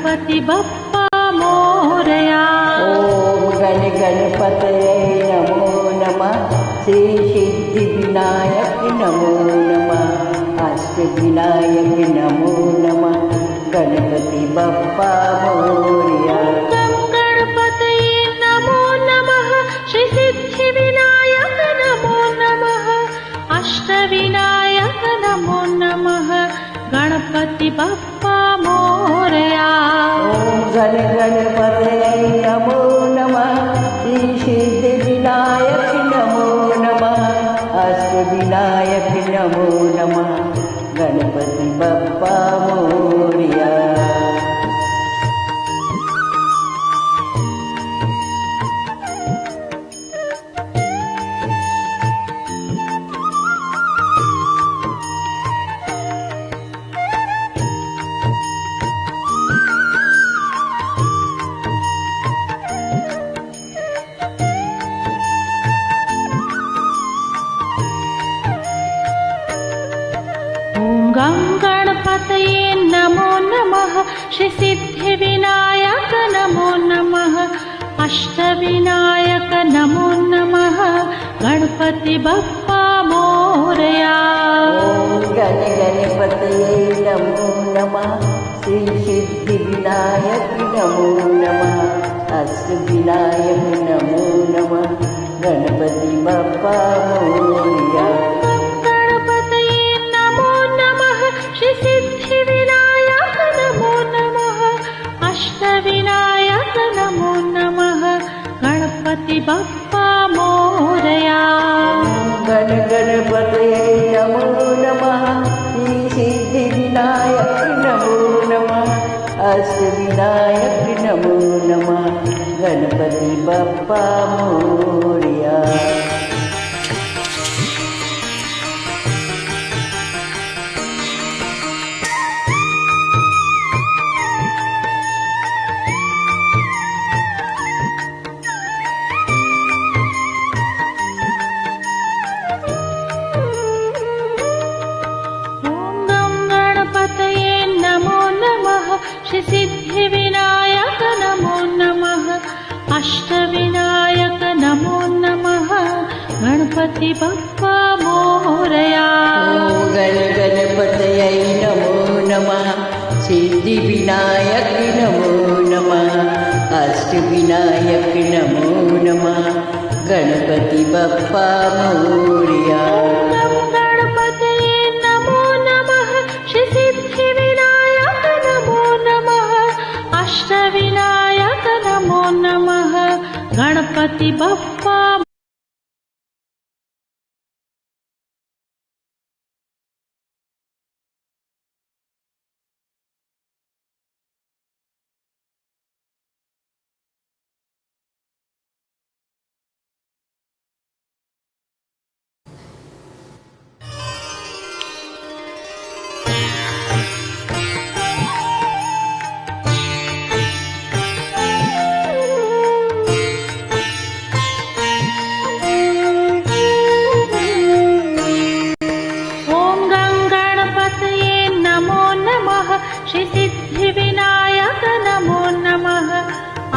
गणपति बप्पा मोरया। ओम गण गणपतये नमो नमः। श्री सिद्धि विनायक नमो नमः। अष्ट विनायक नमो नमः। गणपति बप्पा मोरया। गणपतये नमो नमः। श्री सिद्धि विनायक नमो नमः। अष्ट विनायक नमो नमः। गणपति बप्पा मोरया। ओम गण गणपतये नमो नमः। श्री सिद्धि विनायक नमो नमः। अष्ट विनायक नमो नमः। गणपति बप्पा मोरया। गं गणपतये नमो नमः। श्री सिद्धि विनायक नमो नमः। अष्ट विनायक नमो नमः। गणपति बप्पा मोरया। ओम गण गणपतये नमो नमः। श्री सिद्धि विनायक नमो नमः। अष्ट विनायक नमो नमः। गणपति बप्पा मोरया। श्री सिद्धि विनायक नमो नमः। अष्ट विनायक नमो नमः। गणपति बप्पा मोरया। गण गणपतये नमो नमः। श्री सिद्धि विनायक नमो नमः। अष्ट विनायक नमो नमः। गणपति बप्पा मोरया। श्री सिद्धि विनायक नमो नमः। अष्ट विनायक नमो नमः। गणपति बप्पा मोरया। गण गणपतये नमो नमः। सिद्धि विनायक नमो नमः। अष्ट विनायक नमो नमः। गणपति बप्पा मोरया। अष्ट विनायक नमो नमः। गणपति बप्पा श्री सिद्धि विनायक नमो नमः।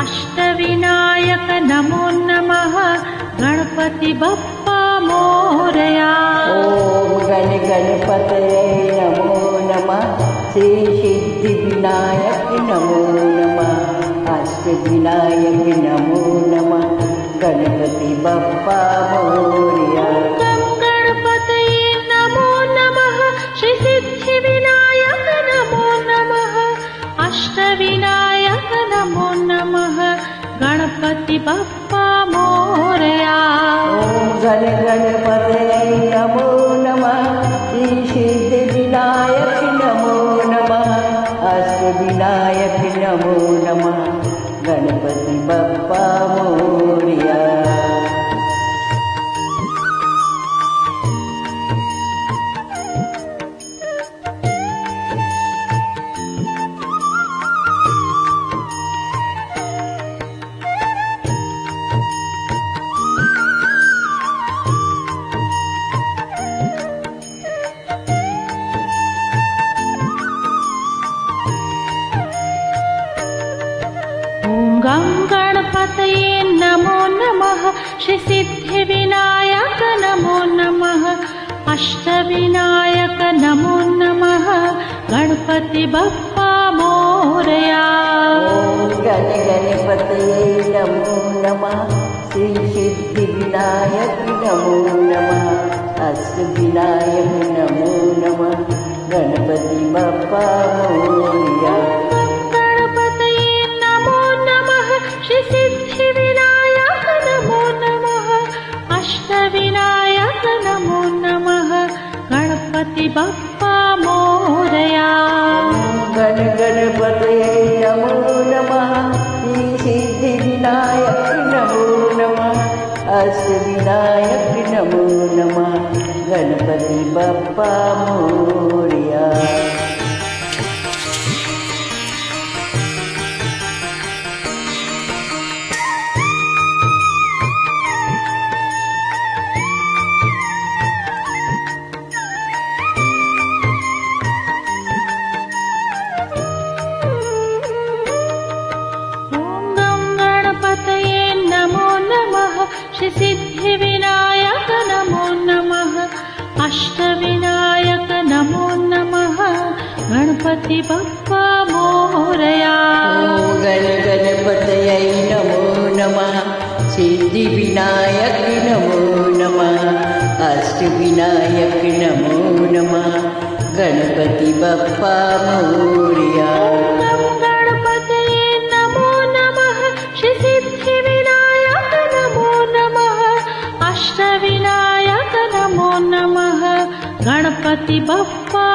अष्ट विनायक नमो नमः। गणपति बप्पा मोरया। ओम गण गणपतये नमो नमः। श्री सिद्धि विनायक नमो नमः। अष्ट विनायक नमो नमः। गणपति बप्पा मोरया। गणपतये नमो नमः। श्री सिद्धि विनायक नमो नमः। अष्ट विनायक नमो नमः। गणपति बप्पा मोरया। ओम गण गणपतये नमो नमः। श्री सिद्धि विनायक नमो नमः। अष्ट विनायक नमो नमः। गणपति बप्पा मोरया। गणपतये नमो नमः श्री सिद्धिविनायक नमो नमः अष्टविनायक नमो नमः गणपति बप्पा मोरया। गण गणपतये नमो नमः श्री सिद्धिविनायक नमो नमः अष्टविनायक नमो नमः गणपति बप्पा मोरया। गणपतये नमो नमः श्री सिद्धिविनायक नमो नमः अष्टविनायक नमो नमः गणपति बप्पा मोरया। गण गणपतये नमो नमः श्री सिद्धिविनायक नमो नमः अष्टविनायक नमो नमः गणपति बप्पा मोरया। श्री सिद्धिविनायक नमो नमः अष्टविनायक नमो नमः गणपति बप्पा मोरया। गण गणपतये नमो नमः सिद्धिविनायक नमो नमः अष्टविनायक नमो नमः गणपति बप्पा मोरया। गणपतये नमो नमः श्री सिद्धिविनायक नमो नमः अष्टविनायक नमो नमः गणपति बप्पा